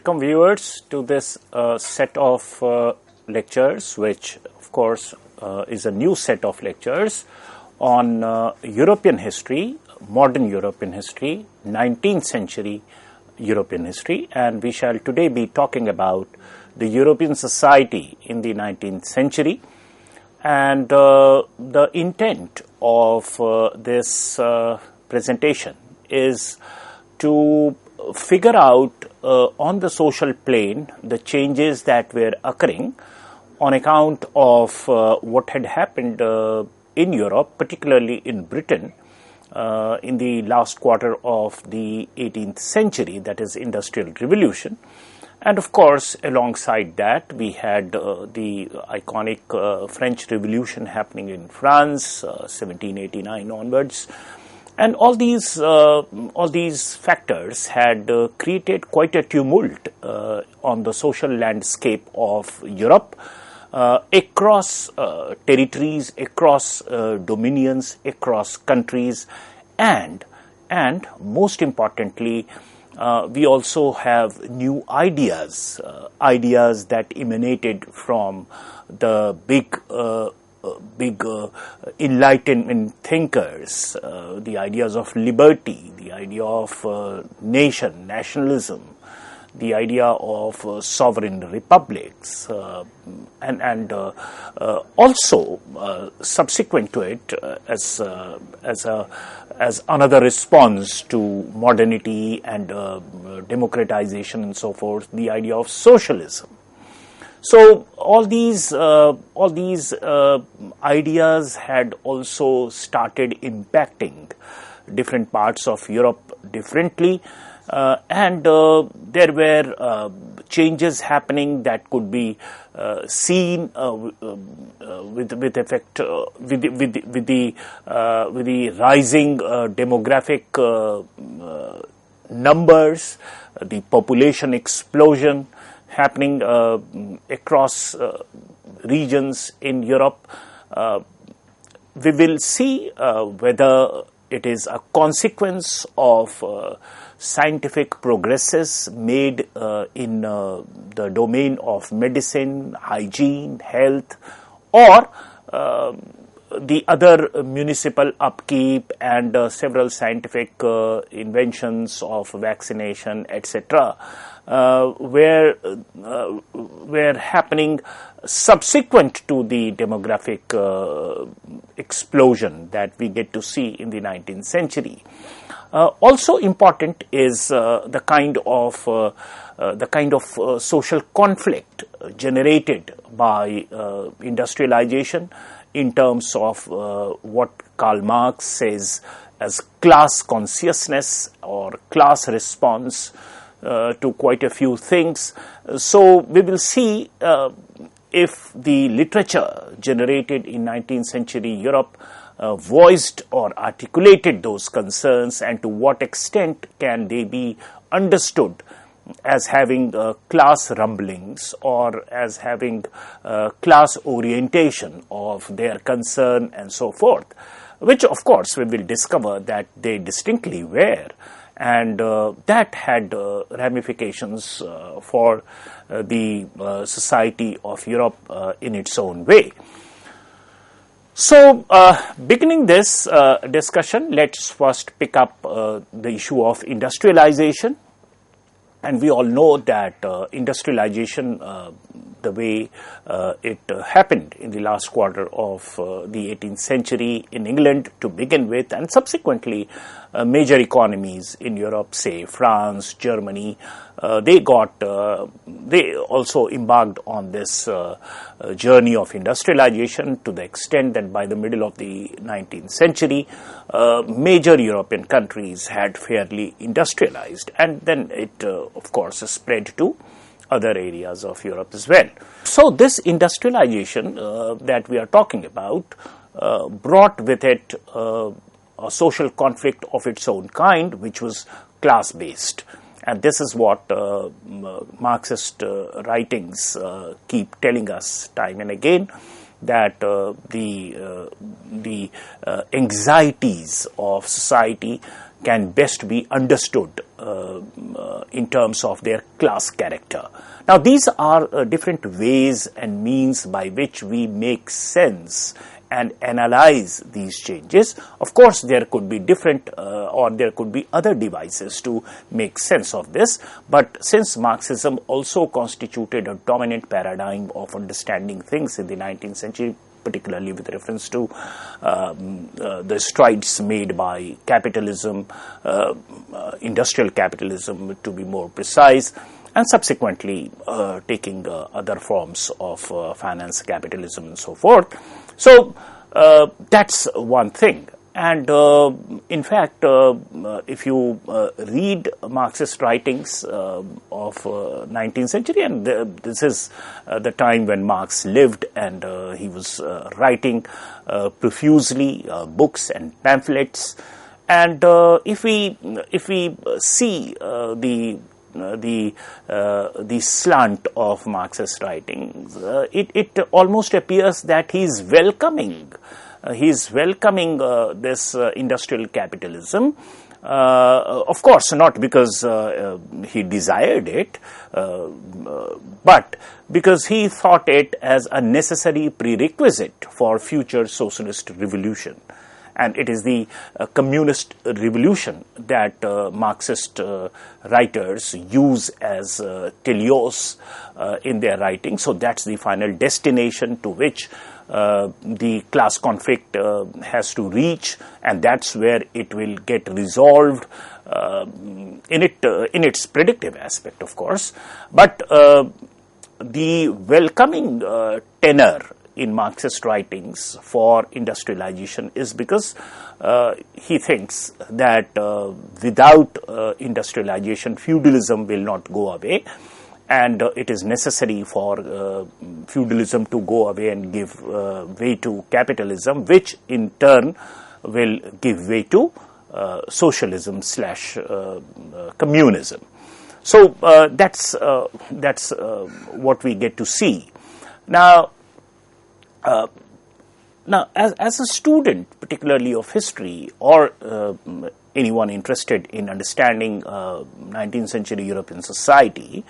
welcome viewers to this set of lectures, which of course is a new set of lectures on European history, modern European history, 19th century European history, and we shall today be talking about the European society in the 19th century. And the intent of this presentation is to figure out on the social plane the changes that were occurring on account of what had happened in Europe, particularly in Britain, in the last quarter of the 18th century, that is Industrial Revolution. And of course, alongside that, we had the iconic French Revolution happening in France, 1789 onwards. And all these factors had created quite a tumult on the social landscape of Europe, across territories, across dominions, across countries, and most importantly, we also have new ideas that emanated from the big Enlightenment thinkers, the ideas of liberty, the idea of nationalism, the idea of sovereign republics, and also subsequent to it as another response to modernity and democratization and so forth, the idea of socialism. So all these ideas had also started impacting different parts of Europe differently, and there were changes happening that could be seen with effect with the rising demographic numbers, the population explosion happening across regions in Europe. We will see whether it is a consequence of scientific progresses made in the domain of medicine, hygiene, health, or the other municipal upkeep and several scientific inventions of vaccination, etc., were happening subsequent to the demographic explosion that we get to see in the 19th century. Also important is the kind of social conflict generated by industrialization in terms of what Karl Marx says as class consciousness or class response to quite a few things. So we will see if the literature generated in 19th century Europe voiced or articulated those concerns, and to what extent can they be understood as having class rumblings or as having class orientation of their concern and so forth, which of course we will discover that they distinctly were, and that had ramifications for the society of Europe in its own way. So, beginning this discussion, let's first pick up the issue of industrialization. And we all know that industrialization, the way it happened in the last quarter of the 18th century in England to begin with, and subsequently major economies in Europe, say France, Germany, they also embarked on this journey of industrialization to the extent that by the middle of the 19th century, major European countries had fairly industrialized, and then it of course spread to other areas of Europe as well. So this industrialization that we are talking about brought with it a social conflict of its own kind, which was class-based. And this is what Marxist writings keep telling us time and again, that the anxieties of society can best be understood in terms of their class character. Now, these are different ways and means by which we make sense and analyze these changes. Of course, there could be different or there could be other devices to make sense of this, but since Marxism also constituted a dominant paradigm of understanding things in the 19th century, particularly with reference to the strides made by capitalism, industrial capitalism to be more precise, and subsequently taking other forms of finance capitalism and so forth. So that's one thing. And in fact, if you read Marxist writings of 19th century, and this is the time when Marx lived, and he was writing profusely books and pamphlets. And if we see the slant of Marxist writings, it almost appears that he is welcoming this industrial capitalism. Of course, not because he desired it, but because he thought it as a necessary prerequisite for future socialist revolution. And it is the communist revolution that Marxist writers use as teleos in their writing. So that's the final destination to which the class conflict has to reach, and that's where it will get resolved in its predictive aspect, of course. But the welcoming tenor in Marxist writings for industrialization is because he thinks that without industrialization, feudalism will not go away, and it is necessary for feudalism to go away and give way to capitalism, which in turn will give way to socialism / communism. So that's what we get to see. Now, as a student, particularly of history, or anyone interested in understanding 19th century European society,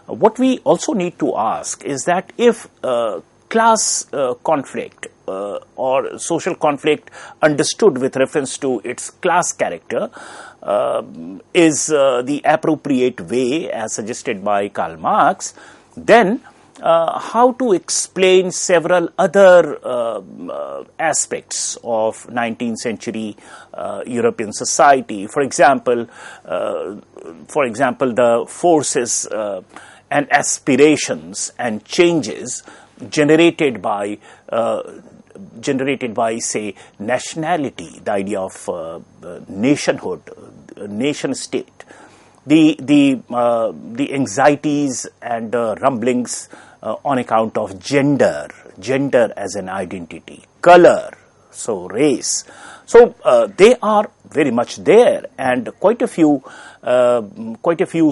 what we also need to ask is that if class conflict or social conflict understood with reference to its class character is the appropriate way as suggested by Karl Marx, then how to explain several other aspects of 19th century European society. For example, the forces and aspirations and changes generated by say nationality, the idea of nationhood, nation state, the anxieties and rumblings on account of gender as an identity, color, so race. So they are very much there, and quite a few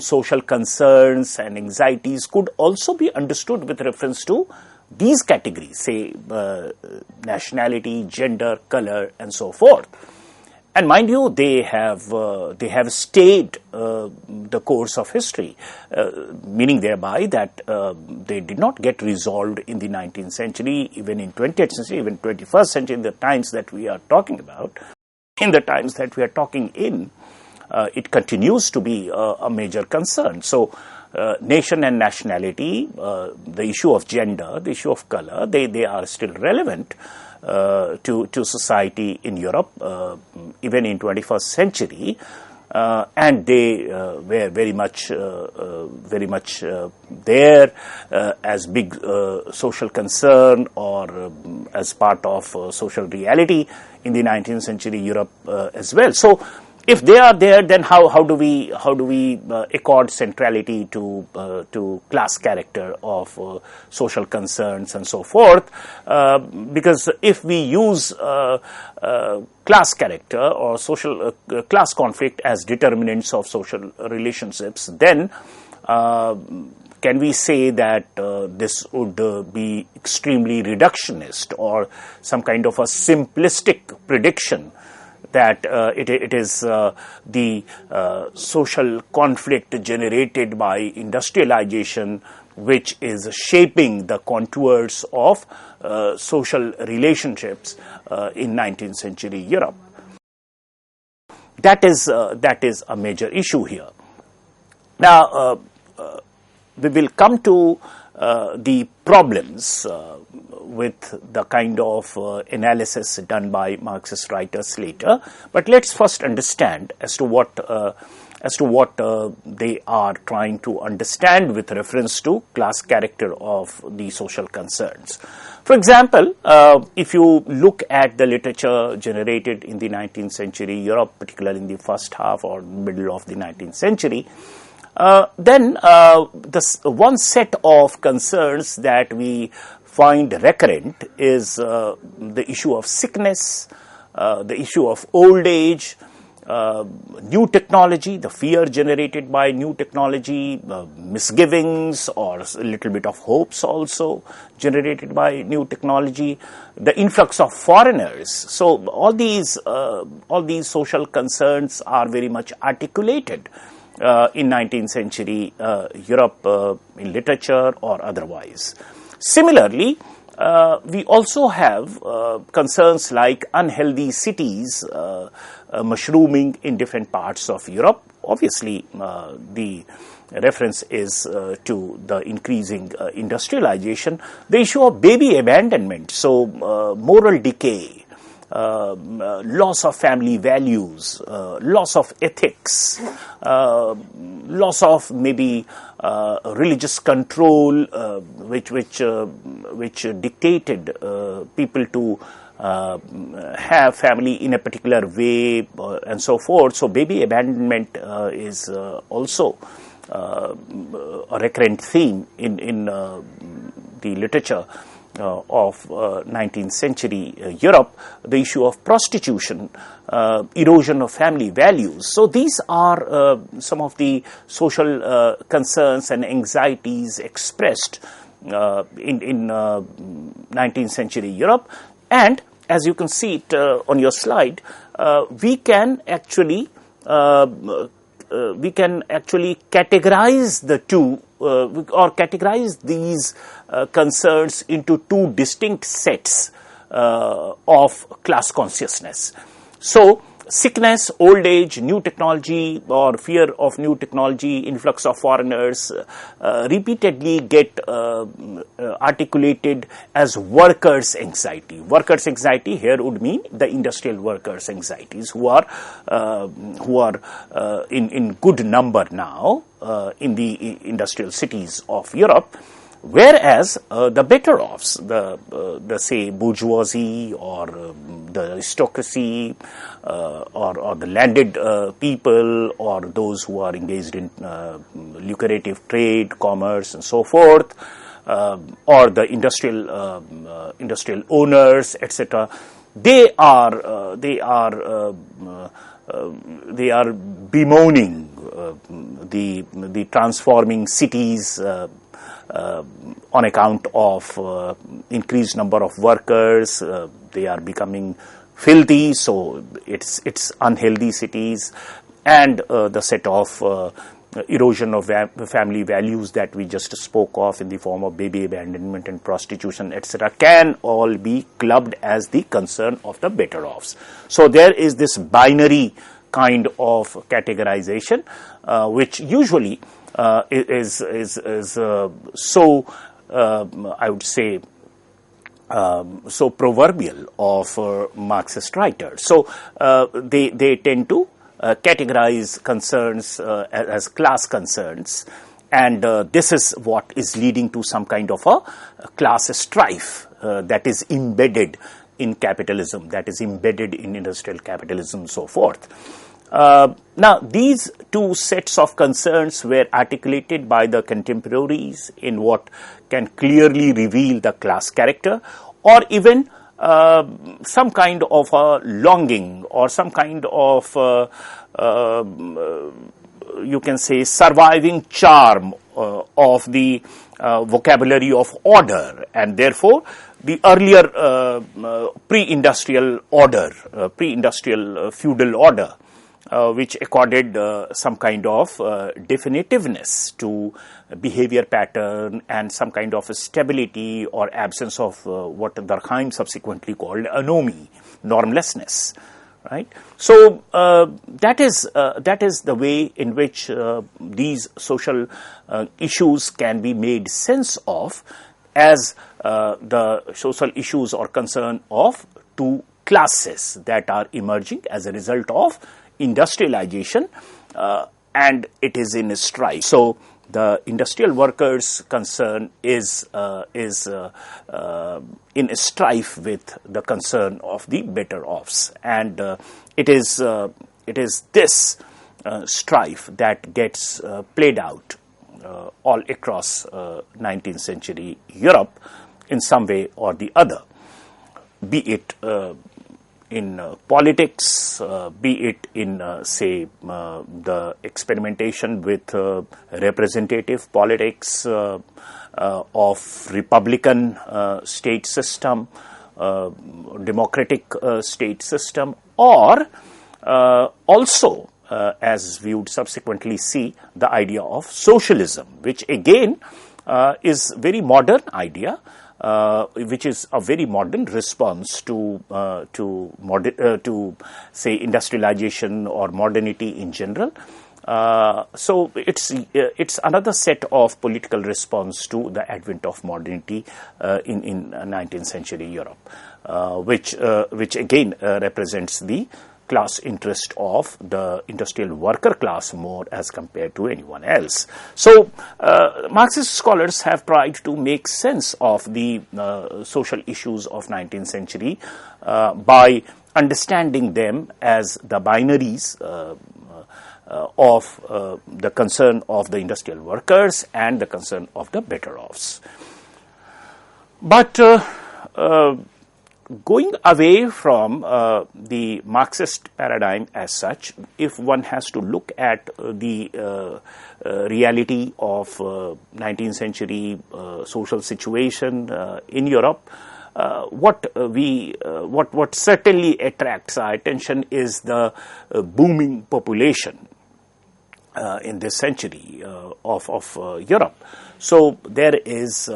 social concerns and anxieties could also be understood with reference to these categories, say nationality, gender, color, and so forth. And mind you, they have stayed the course of history, meaning thereby that they did not get resolved in the 19th century, even in 20th century, even 21st century, in the times that we are talking about. In the times that we are talking in, it continues to be a major concern. So, nation and nationality, the issue of gender, the issue of color, they are still relevant to society in Europe, even in 21st century, and they were very much there as big social concern or as part of social reality in the 19th century Europe as well. So, if they are there, then how do we accord centrality to class character of social concerns and so forth? Because if we use class character or social class conflict as determinants of social relationships, then can we say that this would be extremely reductionist or some kind of a simplistic prediction that it is the social conflict generated by industrialization which is shaping the contours of social relationships in 19th century Europe. That is a major issue here. Now, we will come to the problems with the kind of analysis done by Marxist writers later, but let's first understand as to what they are trying to understand with reference to class character of the social concerns. For example, if you look at the literature generated in the 19th century Europe, particularly in the first half or middle of the 19th century, then one set of concerns that we find recurrent is the issue of sickness, the issue of old age, new technology, the fear generated by new technology, misgivings or a little bit of hopes also generated by new technology, the influx of foreigners. So all these social concerns are very much articulated in 19th century Europe in literature or otherwise. Similarly, we also have concerns like unhealthy cities mushrooming in different parts of Europe. Obviously, the reference is to the increasing industrialization. The issue of baby abandonment, so moral decay, loss of family values, loss of ethics, loss of maybe religious control, which dictated people to have family in a particular way, and so forth. So baby abandonment is also a recurrent theme in the literature of 19th century Europe. The issue of prostitution, erosion of family values. So these are some of the social concerns and anxieties expressed in 19th century Europe. And as you can see it on your slide, we can actually categorize the two or categorize these concerns into two distinct sets of class consciousness. So sickness, old age, new technology or fear of new technology, influx of foreigners repeatedly get articulated as workers' anxiety. Workers' anxiety here would mean the industrial workers' anxieties who are in good number now in the industrial cities of Europe. Whereas the better offs, the say bourgeoisie or the aristocracy or the landed people or those who are engaged in lucrative trade, commerce, and so forth, or the industrial owners, etc. They are bemoaning the transforming cities. On account of increased number of workers, they are becoming filthy, so it's unhealthy cities, and the set of erosion of family values that we just spoke of in the form of baby abandonment and prostitution, etc., can all be clubbed as the concern of the better offs. So there is this binary kind of categorization, which usually is so I would say so proverbial of Marxist writers. So they tend to categorize concerns as class concerns, and this is what is leading to some kind of a class strife that is embedded in capitalism, that is embedded in industrial capitalism, so forth. Now, these two sets of concerns were articulated by the contemporaries in what can clearly reveal the class character, or even some kind of a longing or some kind of, you can say, surviving charm of the vocabulary of order, and therefore the earlier pre-industrial order, pre-industrial feudal order, which accorded some kind of definitiveness to behavior pattern and some kind of stability or absence of what Durkheim subsequently called anomie, normlessness. Right. So that is the way in which these social issues can be made sense of as the social issues or concern of two classes that are emerging as a result of industrialization, and it is in strife. So the industrial workers' concern is in strife with the concern of the better offs, and it is this strife that gets played out all across 19th century Europe in some way or the other, be it in politics, be it in, say, the experimentation with representative politics of republican state system, democratic state system, or also, as we would subsequently see, the idea of socialism, which again is very modern idea, which is a very modern response to say industrialization or modernity in general. So it's another set of political response to the advent of modernity in 19th century Europe, which again represents the class interest of the industrial worker class more as compared to anyone else. So Marxist scholars have tried to make sense of the social issues of 19th century by understanding them as the binaries of the concern of the industrial workers and the concern of the better offs. But going away from the Marxist paradigm as such, if one has to look at the reality of 19th century social situation in Europe, what certainly attracts our attention is the booming population in this century of Europe. So there is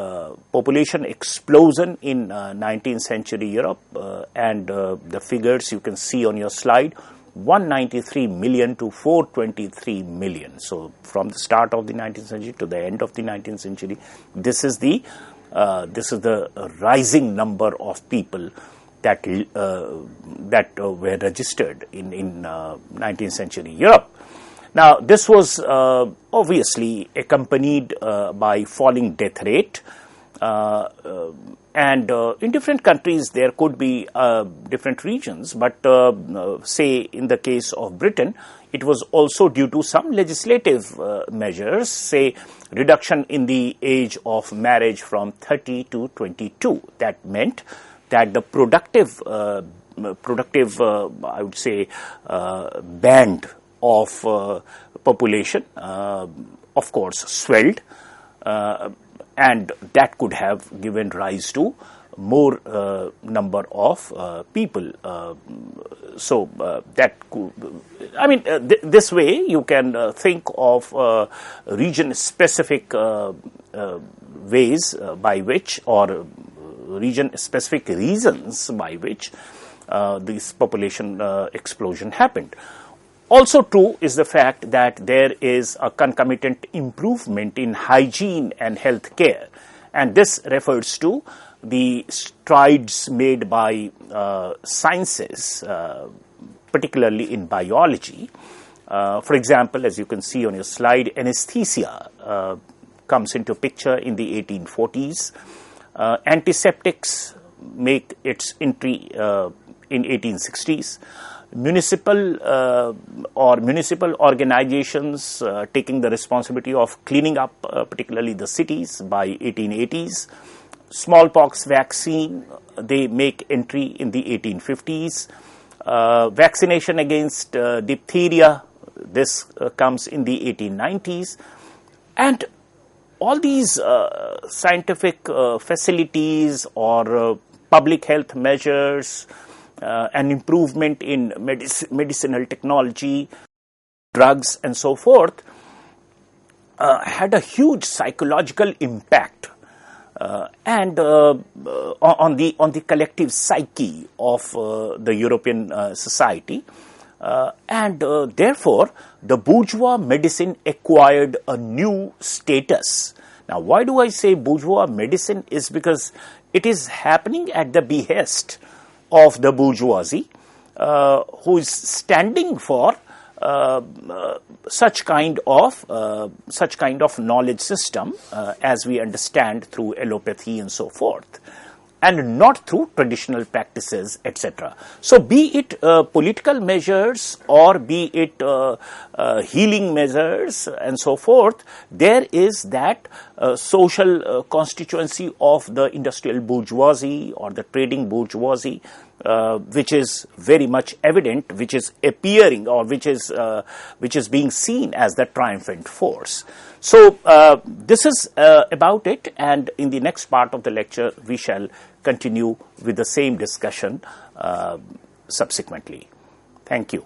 population explosion in 19th century Europe, and the figures you can see on your slide, 193 million to 423 million. So from the start of the 19th century to the end of the 19th century, this is the rising number of people that were registered in 19th century Europe. Now, this was obviously accompanied by falling death rate, and in different countries there could be different regions, but say in the case of Britain, it was also due to some legislative measures, say reduction in the age of marriage from 30 to 22. That meant that the productive I would say band of population of course swelled, and that could have given rise to more number of people. So that could, I mean, this way you can think of region specific ways by which, or region specific reasons by which this population explosion happened. Also true is the fact that there is a concomitant improvement in hygiene and health care, and this refers to the strides made by sciences, particularly in biology. For example, as you can see on your slide, anesthesia comes into picture in the 1840s. Antiseptics make its entry in 1860s. Municipal organizations taking the responsibility of cleaning up particularly the cities by 1880s. Smallpox vaccine, they make entry in the 1850s. Vaccination against diphtheria, this comes in the 1890s. And all these scientific facilities or public health measures, an improvement in medicinal technology, drugs and so forth, had a huge psychological impact and on the collective psyche of the European society, and therefore the bourgeois medicine acquired a new status. Now, why do I say bourgeois medicine? Is because it is happening at the behest of the bourgeoisie, who is standing for such kind of knowledge system as we understand through allopathy and so forth, and not through traditional practices, etc. So, be it political measures or be it healing measures and so forth, there is that social constituency of the industrial bourgeoisie or the trading bourgeoisie, which is very much evident, which is appearing, or which is being seen as the triumphant force. So this is about it, and in the next part of the lecture we shall continue with the same discussion subsequently. Thank you.